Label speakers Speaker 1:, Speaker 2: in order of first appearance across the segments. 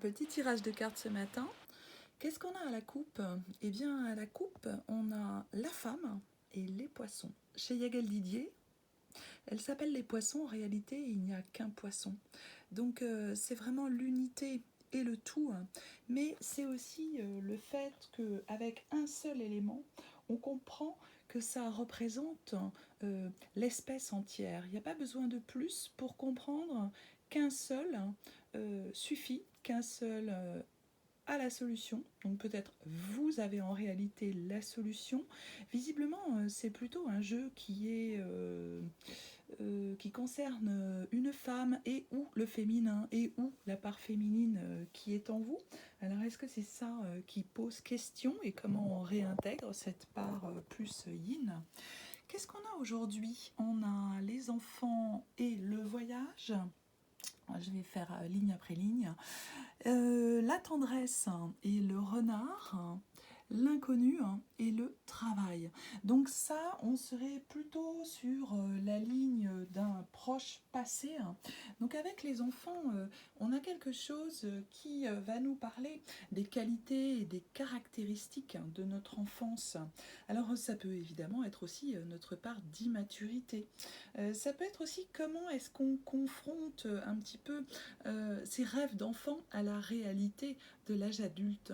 Speaker 1: Petit tirage de cartes ce matin. Qu'est-ce qu'on a à la coupe? Eh bien, à la coupe, on a la femme et les poissons. Chez Yagel Didier, elle s'appelle les poissons. En réalité, il n'y a qu'un poisson. Donc, c'est vraiment l'unité et le tout. Mais c'est aussi le fait qu'avec un seul élément, on comprend que ça représente l'espèce entière. Il n'y a pas besoin de plus pour comprendre qu'un seul suffit, qu'un seul à la solution. Donc peut-être vous avez en réalité la solution. Visiblement, c'est plutôt un jeu qui concerne une femme et ou le féminin et ou la part féminine qui est en vous. Alors est-ce que c'est ça qui pose question et comment on réintègre cette part plus yin? Qu'est-ce qu'on a aujourd'hui? On a les enfants et le voyage. Je vais faire ligne après ligne. La tendresse et le renard, l'inconnu et le travail. Donc ça, on serait plutôt sur la ligne d'un proche passé. Donc avec les enfants, on a quelque chose qui va nous parler des qualités et des caractéristiques de notre enfance. Alors ça peut évidemment être aussi notre part d'immaturité. Ça peut être aussi comment est-ce qu'on confronte un petit peu ses rêves d'enfant à la réalité de l'âge adulte.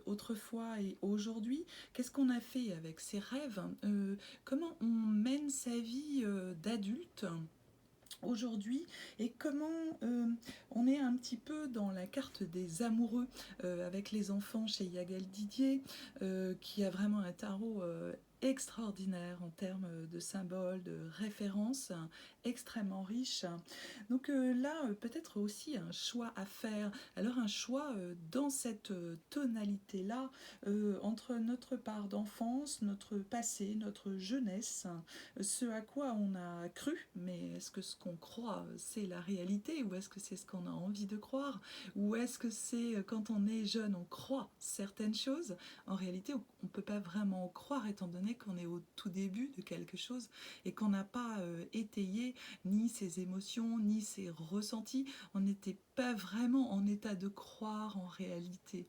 Speaker 1: Autrefois et aujourd'hui, qu'est-ce qu'on a fait avec ses rêves? Comment on mène sa vie d'adulte aujourd'hui et comment on est un petit peu dans la carte des amoureux avec les enfants chez Yagel Didier qui a vraiment un tarot extraordinaire en termes de symboles, de références, extrêmement riche. Donc là, peut-être aussi un choix à faire. Alors un choix dans cette tonalité-là, entre notre part d'enfance, notre passé, notre jeunesse, ce à quoi on a cru, mais est-ce que ce qu'on croit, c'est la réalité, ou est-ce que c'est ce qu'on a envie de croire, ou est-ce que c'est quand on est jeune, on croit certaines choses? En réalité, on ne peut pas vraiment croire étant donné qu'on est au tout début de quelque chose et qu'on n'a pas étayé ni ses émotions, ni ses ressentis. On n'était pas vraiment en état de croire en réalité.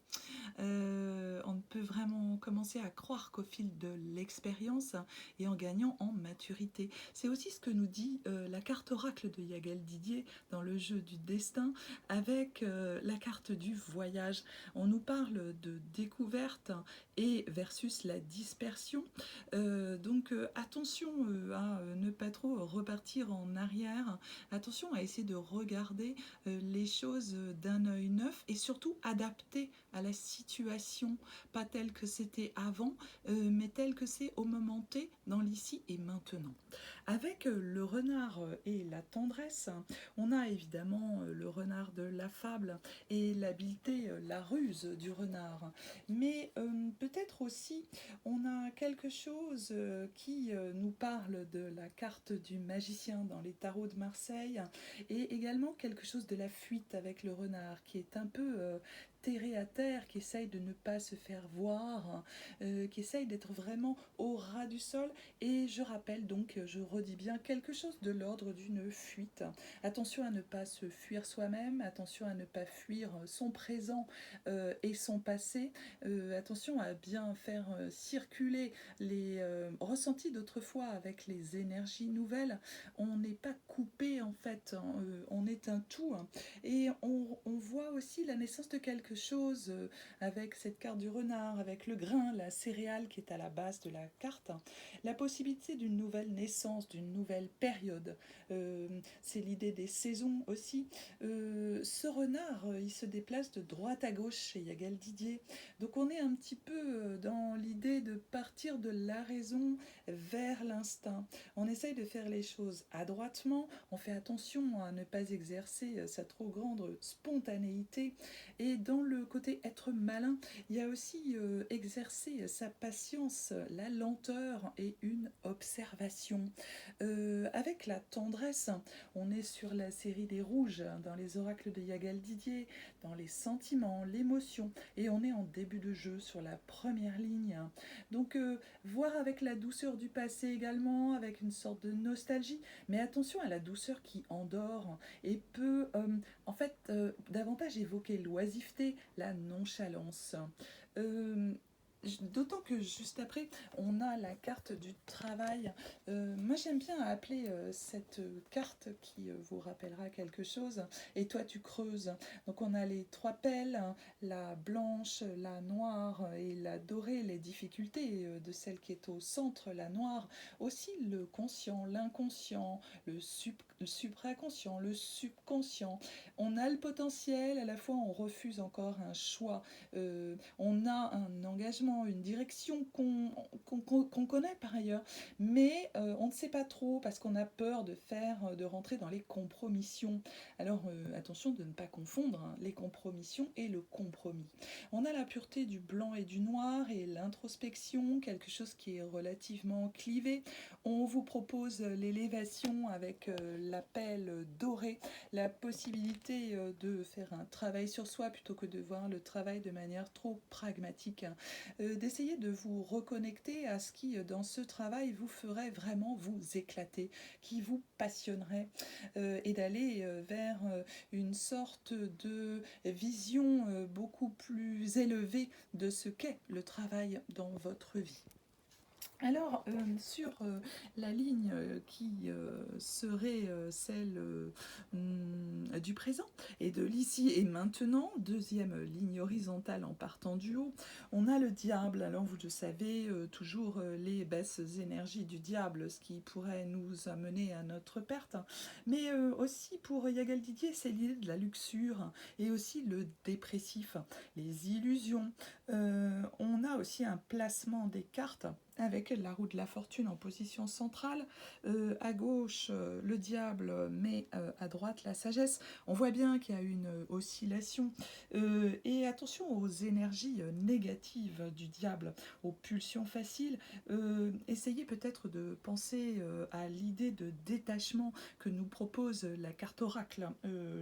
Speaker 1: On ne peut vraiment commencer à croire qu'au fil de l'expérience et en gagnant en maturité. C'est aussi ce que nous dit la carte oracle de Yagel Didier dans le jeu du destin avec la carte du voyage. On nous parle de découverte et versus la dispersion. Attention à ne pas trop repartir en arrière. Attention à essayer de regarder les choses d'un œil neuf et surtout adapter à la situation, pas telle que c'était avant, mais telle que c'est au moment T, dans l'ici et maintenant. Avec le renard et la tendresse, on a évidemment le renard de la fable et l'habileté, la ruse du renard. Mais peut-être aussi, on a quelque chose qui nous parle de la carte du magicien dans les tarots de Marseille et également quelque chose de la fuite avec le renard qui est un peu terré à terre, qui essaye de ne pas se faire voir, qui essaye d'être vraiment au ras du sol. Et je rappelle donc, je redis bien, quelque chose de l'ordre d'une fuite. Attention à ne pas se fuir soi-même, attention à ne pas fuir son présent et son passé, attention à bien faire circuler les ressentis d'autrefois avec les énergies nouvelles. On n'est pas coupé en fait, hein, on est un tout. Hein, et on voit aussi la naissance de quelque chose avec cette carte du renard, avec le grain, la céréale qui est à la base de la carte, la possibilité d'une nouvelle naissance, d'une nouvelle période. C'est l'idée des saisons aussi. Ce renard, il se déplace de droite à gauche chez Yagel Didier. Donc on est un petit peu dans l'idée de partir de la raison vers l'instinct. On essaye de faire les choses adroitement, on fait attention à ne pas exercer sa trop grande spontanéité. Et dans le côté être malin, il y a aussi exercer sa patience, la lenteur et une observation. Avec la tendresse, on est sur la série des rouges, dans les oracles de Yagal Didier, dans les sentiments, l'émotion, et on est en début de jeu sur la première ligne. Donc, voir avec la douceur du passé également, avec une sorte de nostalgie, mais attention à la douceur qui endort et peut en fait davantage évoquer l'oisiveté, la nonchalance. Euh, D'autant que juste après, on a la carte du travail. Moi, j'aime bien appeler cette carte qui vous rappellera quelque chose. Et toi, tu creuses. Donc, on a les trois pelles, hein, la blanche, la noire et la dorée, les difficultés de celle qui est au centre, la noire. Aussi, le conscient, l'inconscient, le supraconscient, le subconscient. On a le potentiel, à la fois, on refuse encore un choix. On a un engagement, une direction qu'on connaît par ailleurs, mais on ne sait pas trop parce qu'on a peur de rentrer dans les compromissions. Alors attention de ne pas confondre hein, les compromissions et le compromis. On a la pureté du blanc et du noir et l'introspection, quelque chose qui est relativement clivé. On vous propose l'élévation avec la pelle dorée, la possibilité de faire un travail sur soi plutôt que de voir le travail de manière trop pragmatique, hein. D'essayer de vous reconnecter à ce qui, dans ce travail, vous ferait vraiment vous éclater, qui vous passionnerait, et d'aller vers une sorte de vision beaucoup plus élevée de ce qu'est le travail dans votre vie. Alors, sur la ligne qui serait celle du présent et de l'ici et maintenant, deuxième ligne horizontale en partant du haut, on a le diable. Alors, vous le savez, toujours les basses énergies du diable, ce qui pourrait nous amener à notre perte. Mais aussi pour Yagal Didier, c'est l'idée de la luxure et aussi le dépressif, les illusions. On a aussi un placement des cartes avec la roue de la fortune en position centrale, à gauche le diable, mais à droite la sagesse. On voit bien qu'il y a une oscillation. Et attention aux énergies négatives du diable, aux pulsions faciles. Essayez peut-être de penser à l'idée de détachement que nous propose la carte oracle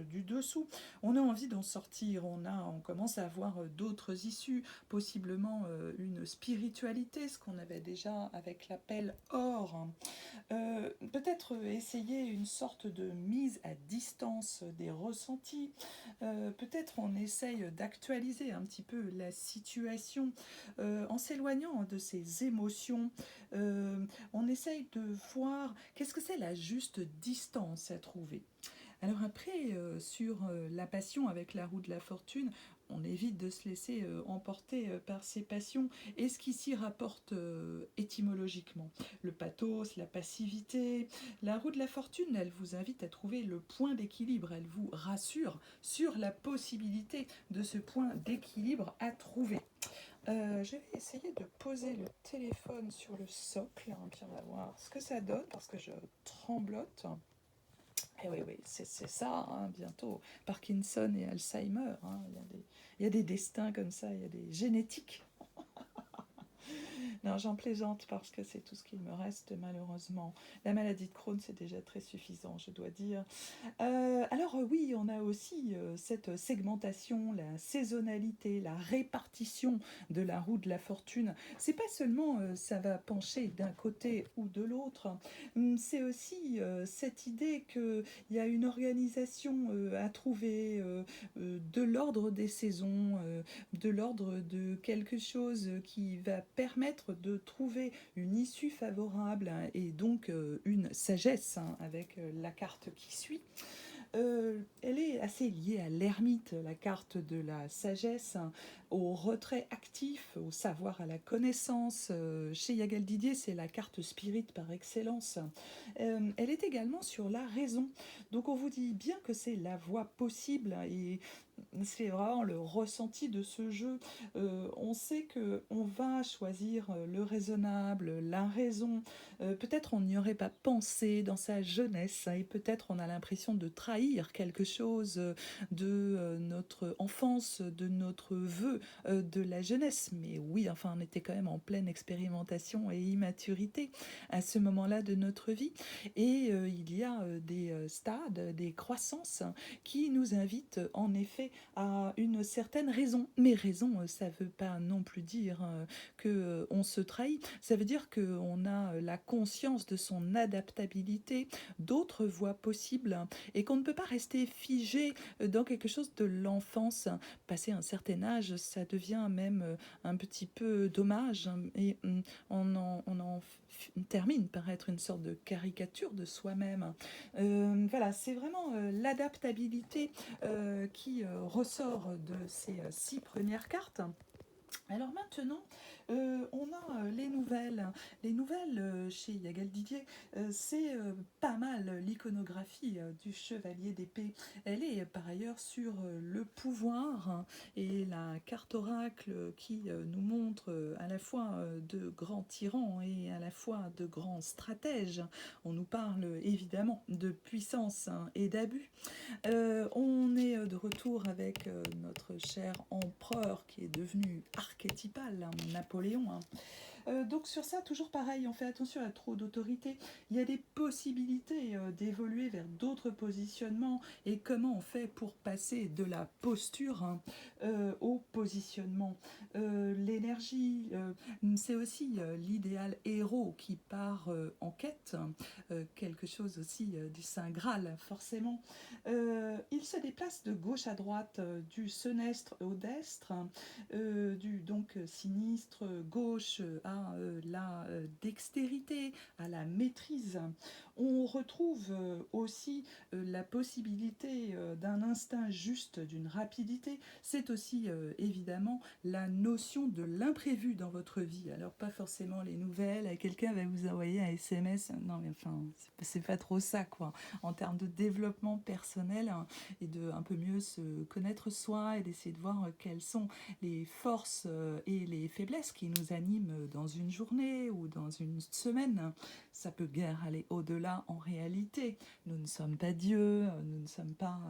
Speaker 1: du dessous. On a envie d'en sortir, on commence à avoir d'autres issues, possiblement une spiritualité, ce qu'on avait déjà avec l'appel or. Peut-être essayer une sorte de mise à distance des ressentis. Peut-être on essaye d'actualiser un petit peu la situation en s'éloignant de ces émotions. On essaye de voir qu'est-ce que c'est la juste distance à trouver. Alors après, sur la passion avec la roue de la fortune, on évite de se laisser emporter par ses passions et ce qui s'y rapporte étymologiquement. Le pathos, la passivité. La roue de la fortune, elle vous invite à trouver le point d'équilibre, elle vous rassure sur la possibilité de ce point d'équilibre à trouver. Je vais essayer de poser le téléphone sur le socle, hein, puis on va voir ce que ça donne parce que je tremblote. Eh oui, oui, c'est ça, hein, bientôt. Parkinson et Alzheimer, hein, il y a des destins comme ça, il y a des génétiques. Non, j'en plaisante parce que c'est tout ce qu'il me reste malheureusement. La maladie de Crohn, c'est déjà très suffisant, je dois dire. Alors oui, on a aussi cette segmentation, la saisonnalité, la répartition de la roue de la fortune. C'est pas seulement ça va pencher d'un côté ou de l'autre, c'est aussi cette idée qu'il y a une organisation à trouver de l'ordre des saisons, de l'ordre de quelque chose qui va permettre de trouver une issue favorable hein, et donc une sagesse hein, avec la carte qui suit. Elle est assez liée à l'ermite, la carte de la sagesse, hein, au retrait actif, au savoir, à la connaissance. Chez Yagal Didier, c'est la carte spirit par excellence. Elle est également sur la raison. Donc on vous dit bien que c'est la voie possible et c'est vraiment le ressenti de ce jeu. On sait que on va choisir le raisonnable, la raison. Peut-être on n'y aurait pas pensé dans sa jeunesse hein, et peut-être on a l'impression de trahir trahir quelque chose de notre enfance, de notre vœu de la jeunesse. Mais oui, enfin, on était quand même en pleine expérimentation et immaturité à ce moment-là de notre vie. Et il y a des stades, des croissances qui nous invitent en effet à une certaine raison. Mais raison, ça ne veut pas non plus dire que on se trahit. Ça veut dire qu'on a la conscience de son adaptabilité, d'autres voies possibles, et qu'on ne peut pas rester figé dans quelque chose de l'enfance. Passé un certain âge, ça devient même un petit peu dommage, et on en termine par être une sorte de caricature de soi-même. Voilà, c'est vraiment l'adaptabilité qui ressort de ces 6 premières cartes. Alors maintenant, on a les nouvelles. Les nouvelles chez Yagal Didier, c'est pas mal l'iconographie du chevalier d'épée. Elle est par ailleurs sur le pouvoir, hein, et la carte oracle qui nous montre à la fois de grands tyrans et à la fois de grands stratèges. On nous parle évidemment de puissance, hein, et d'abus. On est de retour avec notre cher empereur qui est devenu archétypal, hein, Napoléon, hein. Donc sur ça, toujours pareil, on fait attention à trop d'autorité. Il y a des possibilités d'évoluer vers d'autres positionnements. Et comment on fait pour passer de la posture, hein, au positionnement. L'énergie, c'est aussi l'idéal héros qui part en quête. Quelque chose aussi du Saint Graal, forcément. Il se déplace de gauche à droite, du senestre au destre, du donc sinistre gauche à la dextérité, à la maîtrise. On retrouve aussi la possibilité d'un instinct juste, d'une rapidité. C'est aussi évidemment la notion de l'imprévu dans votre vie. Alors pas forcément les nouvelles, quelqu'un va vous envoyer un SMS, non mais enfin c'est pas trop ça quoi. En termes de développement personnel, hein, et de un peu mieux se connaître soi et d'essayer de voir quelles sont les forces et les faiblesses qui nous animent dans une journée ou dans une semaine. Ça peut guère aller au-delà en réalité. Nous ne sommes pas Dieu, nous ne sommes pas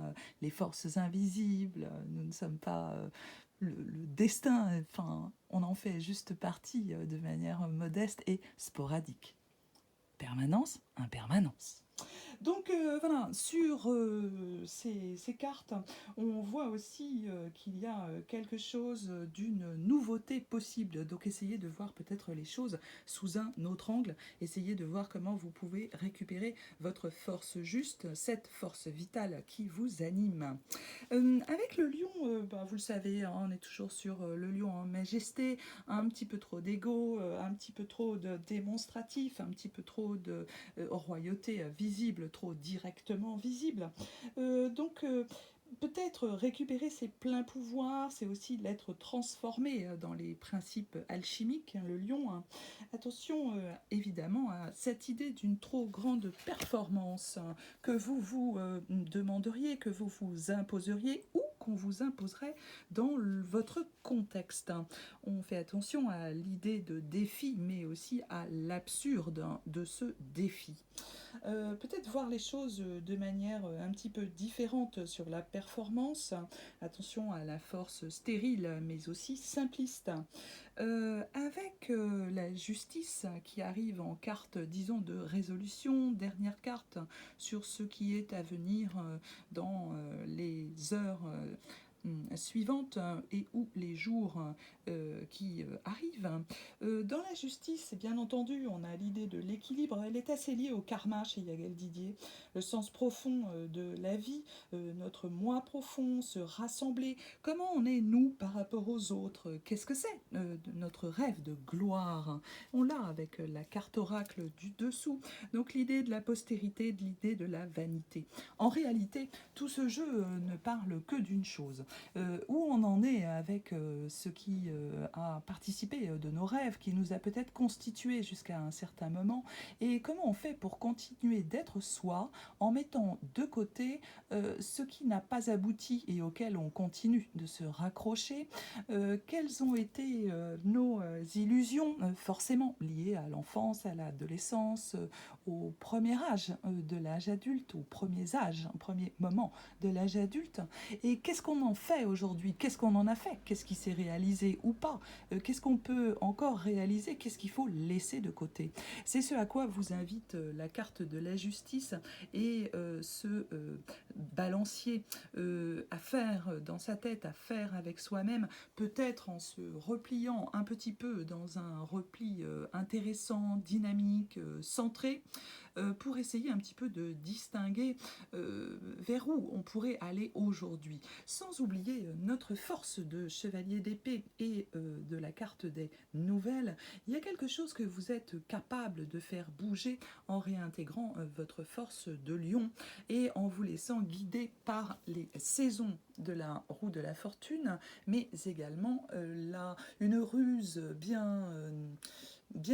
Speaker 1: les forces invisibles, nous ne sommes pas le destin. Enfin, on en fait juste partie de manière modeste et sporadique. Permanence, impermanence. Donc voilà, sur ces cartes, on voit aussi qu'il y a quelque chose d'une nouveauté possible. Donc essayez de voir peut-être les choses sous un autre angle. Essayez de voir comment vous pouvez récupérer votre force juste, cette force vitale qui vous anime. Avec le lion, vous le savez, hein, on est toujours sur le lion en majesté, un petit peu trop d'ego, un petit peu trop de démonstratif, un petit peu trop de royauté visible, trop directement visible. Donc peut-être récupérer ses pleins pouvoirs, c'est aussi l'être transformé dans les principes alchimiques, hein, le lion. Hein. Attention évidemment à cette idée d'une trop grande performance, hein, que vous vous demanderiez, que vous vous imposeriez ou qu'on vous imposerait dans votre contexte. Hein. On fait attention à l'idée de défi, mais aussi à l'absurde, hein, de ce défi. Peut-être voir les choses de manière un petit peu différente sur la performance. Attention à la force stérile, mais aussi simpliste. Avec la justice qui arrive en carte, disons, de résolution, dernière carte sur ce qui est à venir dans les heures suivantes et ou les jours qui arrivent. Dans la justice, bien entendu, on a l'idée de l'équilibre. Elle est assez liée au karma chez Yagal Didier. Le sens profond de la vie, notre moi profond, se rassembler. Comment on est, nous, par rapport aux autres? Qu'est-ce que c'est notre rêve de gloire? On l'a avec la carte oracle du dessous. Donc l'idée de la postérité, de l'idée de la vanité. En réalité, tout ce jeu ne parle que d'une chose. où on en est avec ce qui a participé de nos rêves, qui nous a peut-être constitués jusqu'à un certain moment, et comment on fait pour continuer d'être soi en mettant de côté ce qui n'a pas abouti et auquel on continue de se raccrocher. Quelles ont été nos illusions, forcément liées à l'enfance, à l'adolescence, au premier âge de l'âge adulte, aux premiers âges, au premier moment de l'âge adulte. Et qu'est-ce qu'on en fait aujourd'hui? Qu'est-ce qu'on en a fait? Qu'est-ce qui s'est réalisé ou pas? Qu'est-ce qu'on peut encore réaliser? Qu'est-ce qu'il faut laisser de côté? C'est ce à quoi vous invite la carte de la justice et ce balancier à faire dans sa tête, à faire avec soi-même, peut-être en se repliant un petit peu dans un repli intéressant, dynamique, centré, pour essayer un petit peu de distinguer vers où on pourrait aller aujourd'hui. Sans oublier notre force de chevalier d'épée et de la carte des nouvelles, il y a quelque chose que vous êtes capable de faire bouger en réintégrant votre force de lion et en vous laissant guider par les saisons de la roue de la fortune, mais également une ruse bien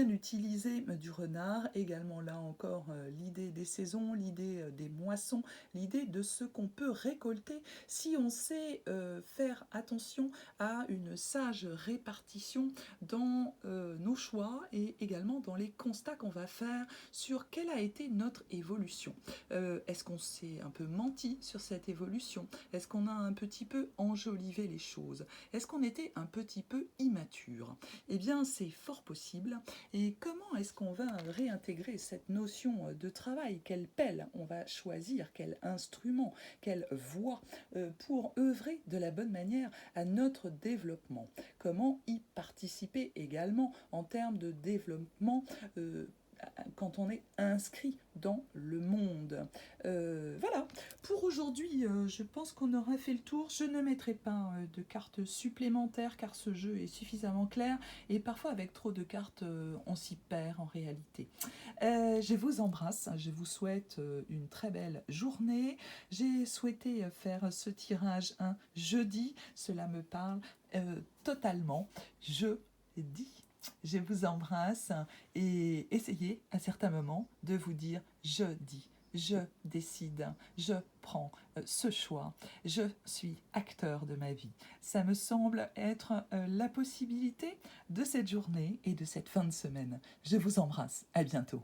Speaker 1: utilisée du renard, également là encore l'idée des saisons, l'idée des moissons, l'idée de ce qu'on peut récolter si on sait faire attention à une sage répartition dans nos choix et également dans les constats qu'on va faire sur quelle a été notre évolution. Est-ce qu'on s'est un peu menti sur cette évolution? Est-ce qu'on a un petit peu enjolivé les choses? Est-ce qu'on était un petit peu immature? Eh bien, c'est fort possible. Et comment est-ce qu'on va réintégrer cette notion de travail? Quelle pelle on va choisir? Quel instrument? Quelle voie pour œuvrer de la bonne manière à notre développement? Comment y participer également en termes de développement quand on est inscrit dans le monde. Voilà, pour aujourd'hui, je pense qu'on aura fait le tour. Je ne mettrai pas de cartes supplémentaires car ce jeu est suffisamment clair et parfois avec trop de cartes, on s'y perd en réalité. Je vous embrasse, je vous souhaite une très belle journée. J'ai souhaité faire ce tirage un jeudi, cela me parle totalement. Je dis. Je vous embrasse et essayez à certains moments de vous dire je dis, je décide, je prends ce choix, je suis acteur de ma vie. Ça me semble être la possibilité de cette journée et de cette fin de semaine. Je vous embrasse, à bientôt.